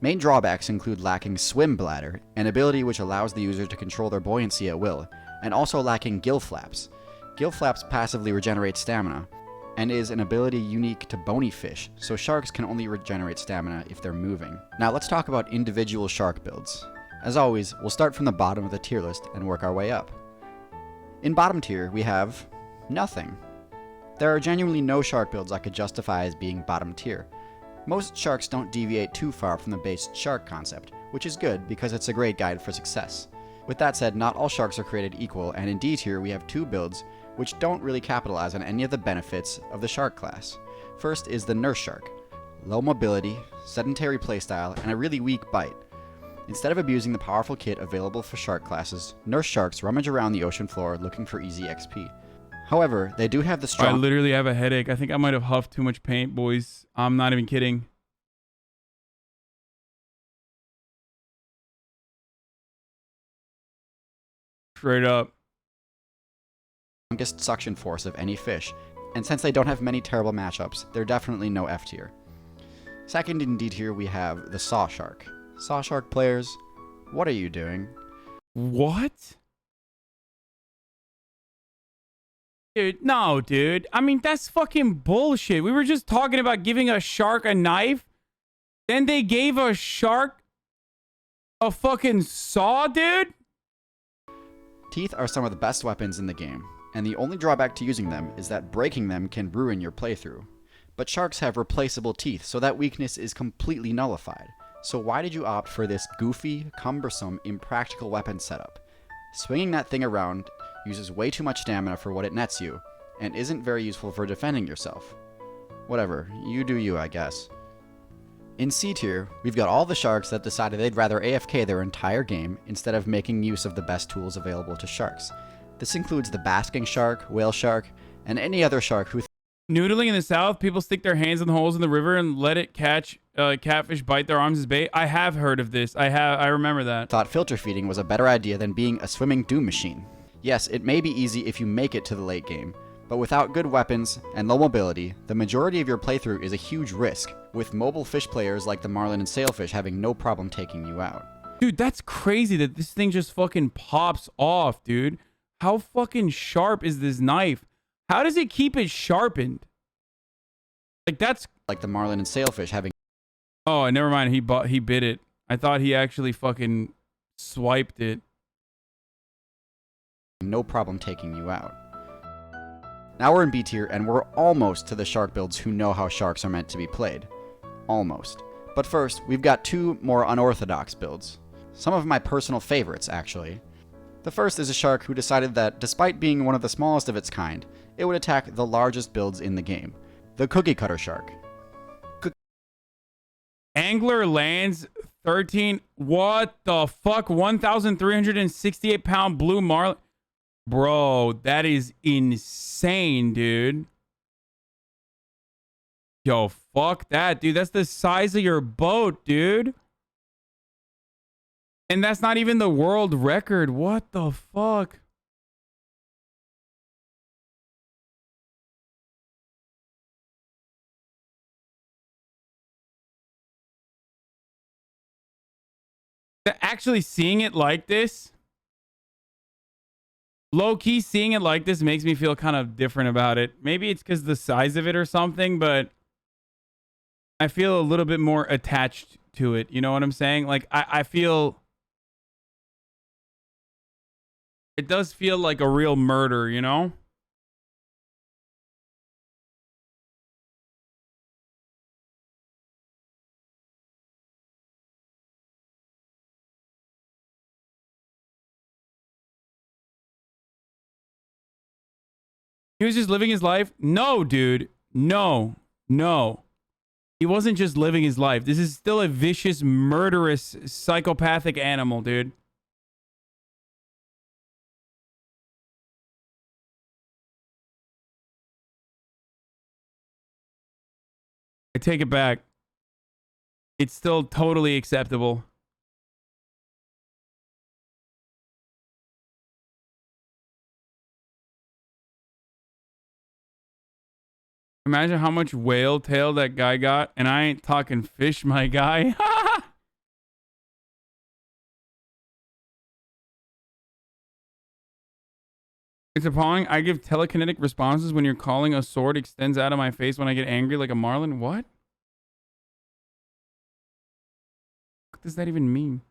Main drawbacks include lacking Swim Bladder, an ability which allows the user to control their buoyancy at will, and also lacking Gill Flaps. Gill Flaps passively regenerate stamina, and is an ability unique to bony fish, so sharks can only regenerate stamina if they're moving. Now let's talk about individual shark builds. As always, we'll start from the bottom of the tier list and work our way up. In bottom tier, we have nothing. There are genuinely no shark builds I could justify as being bottom tier. Most sharks don't deviate too far from the base shark concept, which is good because it's a great guide for success. With that said, not all sharks are created equal, and in D tier we have two builds which don't really capitalize on any of the benefits of the shark class. First is the Nurse Shark. Low mobility, sedentary playstyle, and a really weak bite. Instead of abusing the powerful kit available for shark classes, Nurse Sharks rummage around the ocean floor looking for easy XP. However, they do have the I strong... literally have a headache. I think I might have huffed too much paint, boys. I'm not even kidding. Straight up. Strongest suction force of any fish, and since they don't have many terrible matchups, they're definitely no F tier. Second in D tier, we have the saw shark. Saw shark players, what are you doing? What? Dude, no, dude. I mean, that's fucking bullshit. We were just talking about giving a shark a knife. Then they gave a shark a fucking saw, dude? Teeth are some of the best weapons in the game, and the only drawback to using them is that breaking them can ruin your playthrough. But sharks have replaceable teeth, so that weakness is completely nullified. So why did you opt for this goofy, cumbersome, impractical weapon setup? Swinging that thing around uses way too much stamina for what it nets you, and isn't very useful for defending yourself. Whatever, you do you, I guess. In C tier, we've got all the sharks that decided they'd rather AFK their entire game instead of making use of the best tools available to sharks. This includes the basking shark, whale shark, and any other shark who Noodling in the south, people stick their hands in the holes in the river and let it catch catfish bite their arms as bait. I have heard of this. I remember that. thought filter feeding was a better idea than being a swimming doom machine. Yes, it may be easy if you make it to the late game, but without good weapons and low mobility, the majority of your playthrough is a huge risk, with mobile fish players like the marlin and sailfish having no problem taking you out. Dude, that's crazy that this thing just fucking pops off, dude. How fucking sharp is this knife? How does it keep it sharpened? Like, that's... Like the marlin and sailfish having Oh, never mind. He bit it. I thought he actually fucking swiped it. no problem taking you out. Now we're in B tier, and we're almost to the shark builds who know how sharks are meant to be played. Almost. But first, we've got two more unorthodox builds. Some of my personal favorites, actually. The first is a shark who decided that, despite being one of the smallest of its kind, it would attack the largest builds in the game. The cookie cutter shark. Angler lands 13. What the fuck? 1,368 pound blue marlin. Bro, that is insane, dude. Yo, fuck that, dude. That's the size of your boat, dude. And that's not even the world record. What the fuck? Actually seeing it like this, low-key seeing it like this makes me feel kind of different about it. Maybe it's because the size of it or something, but I feel a little bit more attached to it. You know what I'm saying? Like, I feel... It does feel like a real murder, you know? He was just living his life? No, dude. No. No. He wasn't just living his life. This is still a vicious, murderous, psychopathic animal, dude. I take it back. It's still totally acceptable. Imagine how much whale tail that guy got. And I ain't talking fish, my guy. It's appalling. I give telekinetic responses when you're calling. A sword extends out of my face when I get angry like a marlin. What? What does that even mean?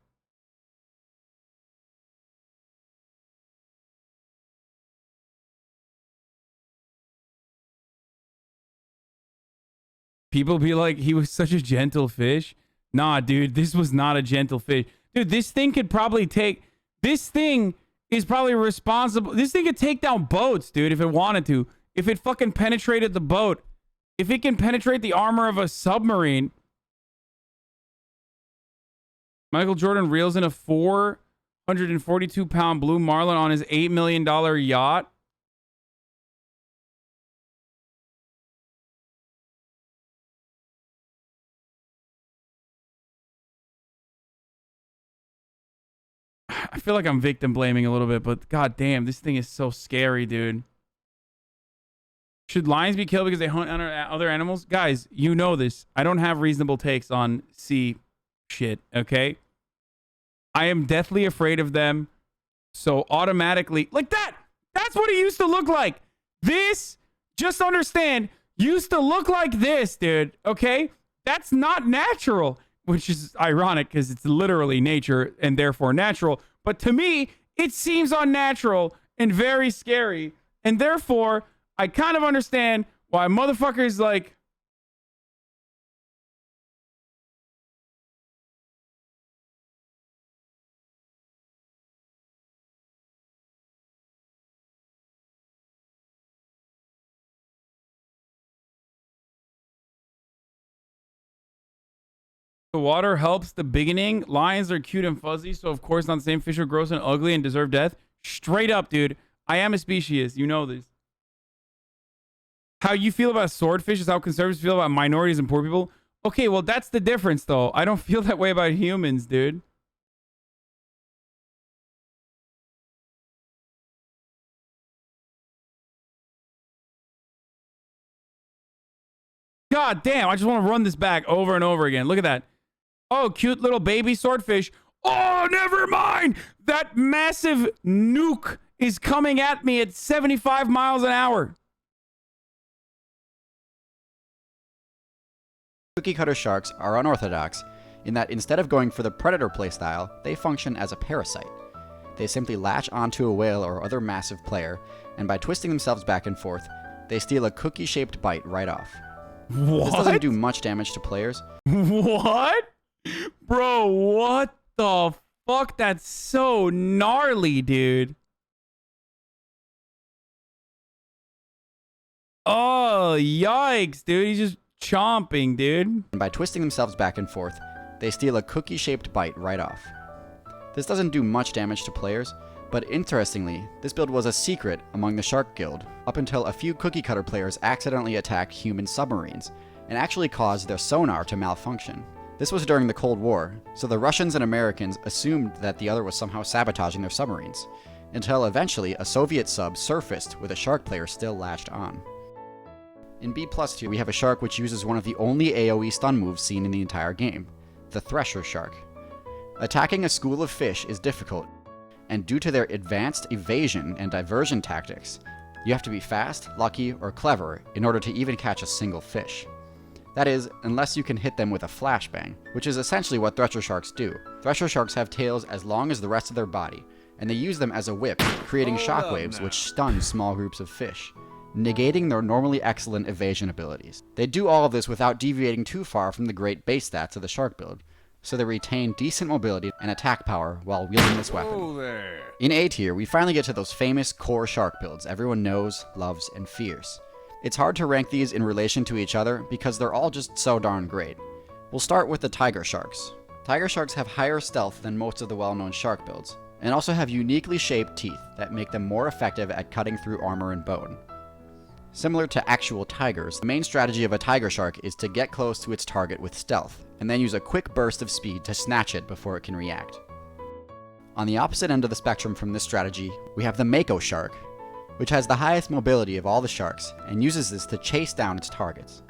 People be like, he was such a gentle fish. Nah, dude, this was not a gentle fish. Dude, this thing could probably take... This thing is probably responsible. This thing could take down boats, dude, if it wanted to. If it fucking penetrated the boat. If it can penetrate the armor of a submarine. Michael Jordan reels in a 442-pound blue marlin on his $8 million yacht. I feel like I'm victim blaming a little bit, but god damn, this thing is so scary, dude. Should lions be killed because they hunt other animals? Guys, you know this. I don't have reasonable takes on sea shit, okay? I am deathly afraid of them. So automatically, like that, that's what it used to look like. This, just understand, used to look like this, dude, okay? That's not natural, which is ironic because it's literally nature and therefore natural. But to me, it seems unnatural and very scary. And therefore, I kind of understand why motherfuckers like... The water helps the beginning. Lions are cute and fuzzy, so of course not the same fish are gross and ugly and deserve death. Straight up, dude. I am a speciesist. You know this. How you feel about swordfish is how conservatives feel about minorities and poor people. Okay, well, that's the difference, though. I don't feel that way about humans, dude. God damn, I just want to run this back over and over again. Look at that. Oh, cute little baby swordfish. Oh, never mind. That massive nuke is coming at me at 75 miles an hour. Cookie cutter sharks are unorthodox in that instead of going for the predator playstyle, they function as a parasite. They simply latch onto a whale or other massive player, and by twisting themselves back and forth, they steal a cookie-shaped bite right off. What? This doesn't do much damage to players. What? Bro, what the fuck? That's so gnarly, dude. Oh, yikes, dude. He's just chomping, dude. And by twisting themselves back and forth, they steal a cookie-shaped bite right off. This doesn't do much damage to players, but interestingly, this build was a secret among the Shark Guild up until a few cookie cutter players accidentally attacked human submarines and actually caused their sonar to malfunction. This was during the Cold War, so the Russians and Americans assumed that the other was somehow sabotaging their submarines, until eventually a Soviet sub surfaced with a shark player still latched on. In B+ tier, we have a shark which uses one of the only AoE stun moves seen in the entire game, the Thresher Shark. Attacking a school of fish is difficult, and due to their advanced evasion and diversion tactics, you have to be fast, lucky, or clever in order to even catch a single fish. That is, unless you can hit them with a flashbang, which is essentially what Thresher Sharks do. Thresher Sharks have tails as long as the rest of their body, and they use them as a whip, creating shockwaves which stun small groups of fish, negating their normally excellent evasion abilities. They do all of this without deviating too far from the great base stats of the Shark build, so they retain decent mobility and attack power while wielding this weapon. In A tier, we finally get to those famous core shark builds everyone knows, loves, and fears. It's hard to rank these in relation to each other because they're all just so darn great. We'll start with the Tiger Sharks. Tiger Sharks have higher stealth than most of the well-known shark builds, and also have uniquely shaped teeth that make them more effective at cutting through armor and bone. Similar to actual tigers, the main strategy of a tiger shark is to get close to its target with stealth, and then use a quick burst of speed to snatch it before it can react. On the opposite end of the spectrum from this strategy, we have the Mako shark, which has the highest mobility of all the sharks, and uses this to chase down its targets.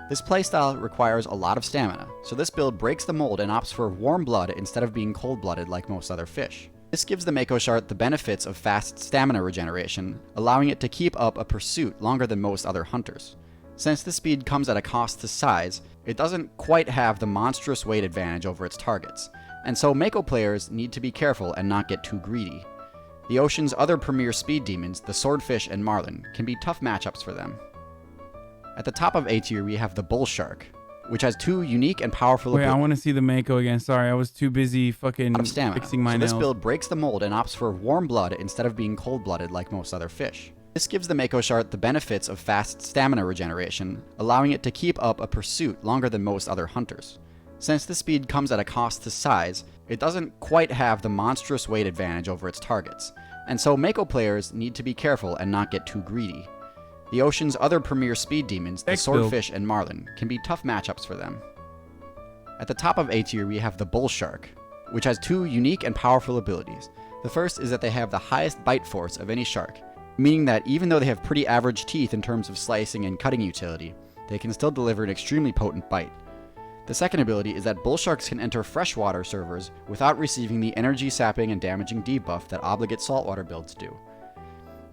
This playstyle requires a lot of stamina, so this build breaks the mold and opts for warm blood instead of being cold-blooded like most other fish. This gives the Mako shark the benefits of fast stamina regeneration, allowing it to keep up a pursuit longer than most other hunters. Since this speed comes at a cost to size, it doesn't quite have the monstrous weight advantage over its targets, and so Mako players need to be careful and not get too greedy. The ocean's other premier speed demons, the swordfish and marlin, can be tough matchups for them. At the top of A tier, we have the bull shark, which has two unique and powerful Wait, I want to see the Mako again. Sorry, I was too busy fucking fixing my nails. This build breaks the mold and opts for warm blood instead of being cold-blooded like most other fish. This gives the Mako shark the benefits of fast stamina regeneration, allowing it to keep up a pursuit longer than most other hunters. Since this speed comes at a cost to size, it doesn't quite have the monstrous weight advantage over its targets, and so Mako players need to be careful and not get too greedy. The ocean's other premier speed demons, the swordfish and marlin, can be tough matchups for them. At the top of A tier, we have the bull shark, which has two unique and powerful abilities. The first is that they have the highest bite force of any shark, meaning that even though they have pretty average teeth in terms of slicing and cutting utility, they can still deliver an extremely potent bite. The second ability is that bull sharks can enter freshwater servers without receiving the energy sapping and damaging debuff that obligate saltwater builds do.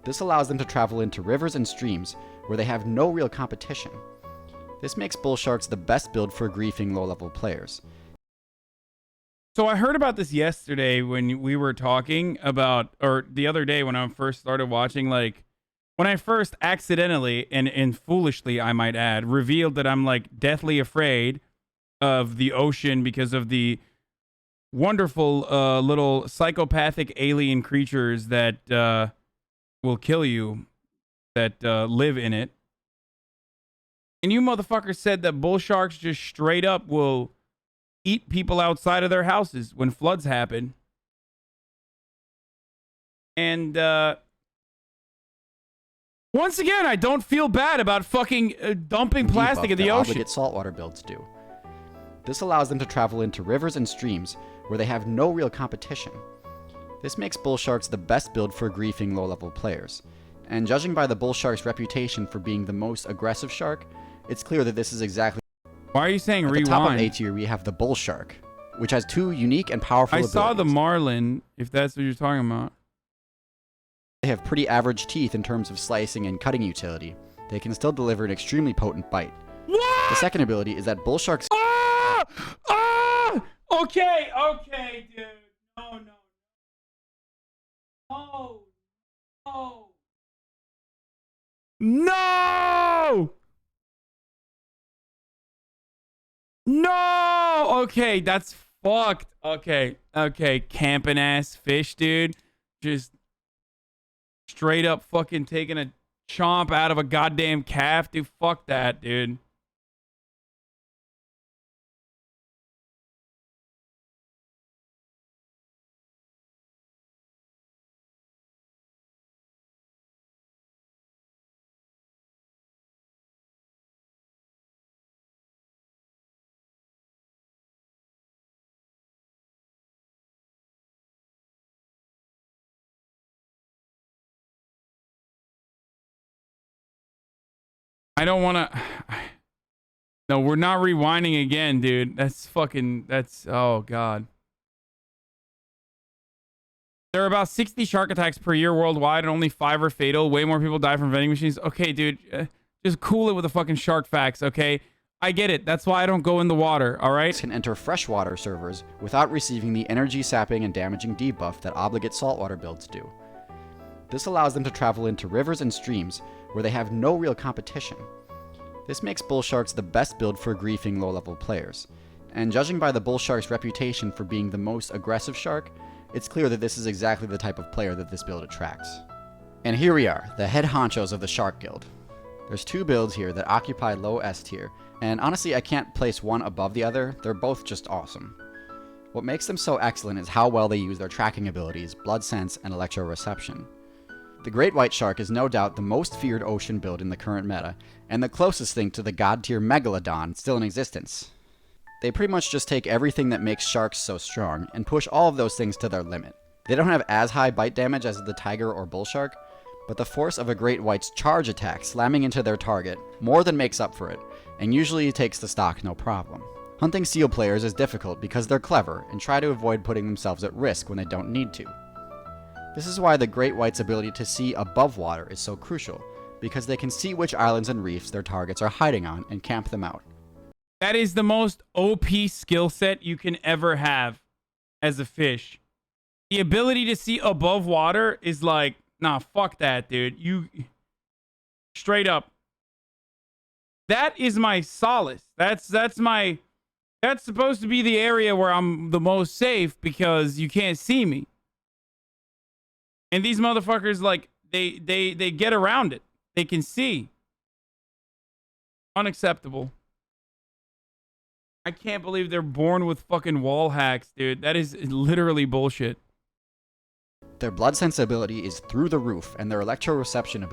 This allows them to travel into rivers and streams where they have no real competition. This makes bull sharks the best build for griefing low-level players. So I heard about this yesterday when we were talking about, or the other day when I first started watching, like, when I first accidentally, and foolishly, I might add, revealed that I'm, like, deathly afraid of the ocean because of the wonderful little psychopathic alien creatures that will kill you, that live in it. And you motherfuckers said that bull sharks just straight up will eat people outside of their houses when floods happen. And once again, I don't feel bad about fucking dumping plastic in the ocean. Obligate saltwater builds do. This allows them to travel into rivers and streams where they have no real competition. This makes bull sharks the best build for griefing low-level players. And judging by the bull shark's reputation for being the most aggressive shark, it's clear that this is exactly. Why are you saying rewind? At the top of A tier, we have the bull shark, which has two unique and powerful abilities. I saw the marlin, if that's what you're talking about. They have pretty average teeth in terms of slicing and cutting utility. They can still deliver an extremely potent bite. What? The second ability is that bull sharks. Ah! Ah! Okay, dude. No. No! No! Okay, that's fucked. Okay, camping ass fish, dude. Just straight up fucking taking a chomp out of a goddamn calf, dude. Fuck that, dude. I don't want to. No, we're not rewinding again, dude. That's fucking. That's. Oh, God. There are about 60 shark attacks per year worldwide, and only 5 are fatal. Way more people die from vending machines. Okay, dude. Just cool it with the fucking shark facts, okay? I get it. That's why I don't go in the water, all right? Can enter freshwater servers without receiving the energy sapping and damaging debuff that obligate saltwater builds do. This allows them to travel into rivers and streams where they have no real competition. This makes bull sharks the best build for griefing low-level players. And judging by the bull shark's reputation for being the most aggressive shark, it's clear that this is exactly the type of player that this build attracts. And here we are, the head honchos of the Shark Guild. There's 2 builds here that occupy low S tier, and honestly I can't place one above the other, they're both just awesome. What makes them so excellent is how well they use their tracking abilities, blood sense, and electroreception. The Great White Shark is no doubt the most feared ocean build in the current meta, and the closest thing to the god-tier Megalodon still in existence. They pretty much just take everything that makes sharks so strong, and push all of those things to their limit. They don't have as high bite damage as the tiger or bull shark, but the force of a Great White's charge attack slamming into their target more than makes up for it, and usually takes the stock no problem. Hunting seal players is difficult because they're clever, and try to avoid putting themselves at risk when they don't need to. This is why the Great White's ability to see above water is so crucial, because they can see which islands and reefs their targets are hiding on and camp them out. That is the most OP skill set you can ever have as a fish. The ability to see above water is like, nah, fuck that, dude. You straight up. That is my solace. That's supposed to be the area where I'm the most safe because you can't see me. And these motherfuckers, like, they get around it. They can see. Unacceptable. I can't believe they're born with fucking wall hacks, dude. That is literally bullshit. Their blood sensibility is through the roof, and their electroreception ability